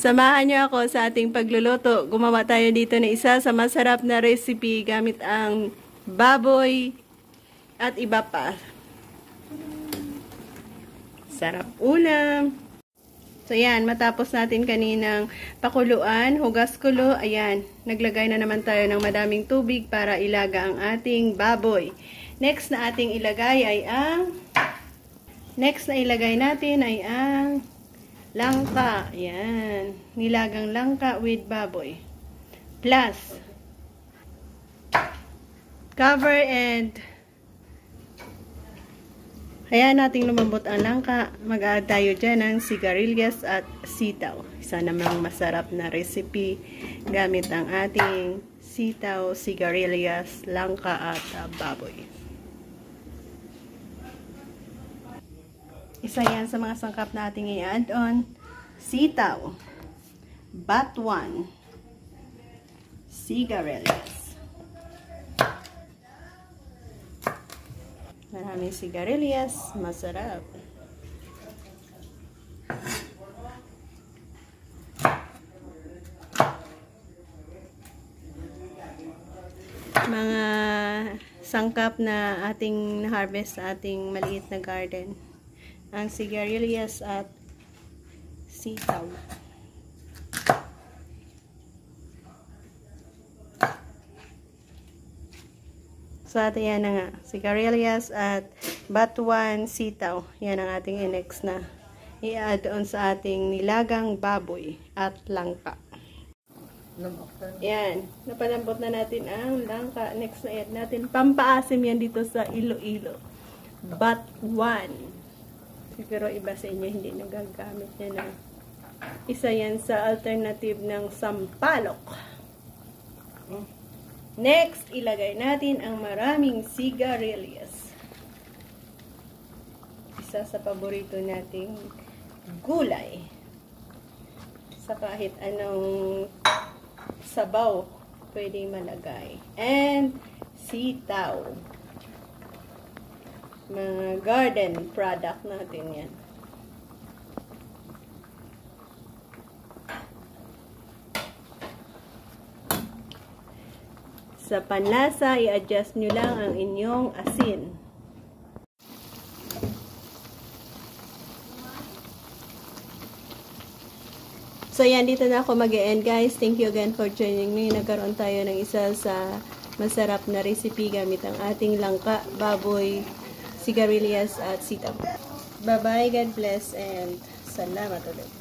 Samahan niyo ako sa ating pagluluto. Gumawa tayo dito ng isa sa masarap na recipe gamit ang baboy at iba pa. Sarap ulam. So yan, matapos natin kaninang pakuluan, hugas-kulo, ayan, naglagay na naman tayo ng madaming tubig para ilaga ang ating baboy. Next na ilagay natin ay ang langka. Ayan, nilagang langka with baboy. Plus, cover and hayaan nating lumambot ang langka. Mag-add tayo dyan ng sigarilyas at sitaw. Isa namang masarap na recipe gamit ang ating sitaw, sigarilyas, langka at baboy. Isa yan sa mga sangkap nating i-add on. Sitaw, batuan, sigarilyas. Maraming sigarilyas, masarap. Mga sangkap na ating harvest sa ating maliit na garden. Ang sigarilyas at sitaw. So, yan na nga. Sigarilyas at batuan, sitaw. Yan ang ating next na i-add on sa ating nilagang baboy at langka. Yan. Napalambot na natin ang langka. Next na i-add natin. Pampaasim yan dito sa Iloilo. Batuan. Siguro iba sa inyo hindi nagagamit yan na. Isa yan sa alternative ng sampalok. Next, ilagay natin ang maraming sigarilyas. Isa sa paborito nating gulay. Sa kahit anong sabaw pwedeng malagay. And sitaw. Mga garden product natin yan. Sa panlasa, i-adjust nyo lang ang inyong asin. So, yan, dito na ako mag-e-end, guys. Thank you again for joining me. Nagkaroon tayo ng isa sa masarap na recipe gamit ang ating langka, baboy, sigarilyas, at sitaw. Bye-bye, God bless, and salamat ulit.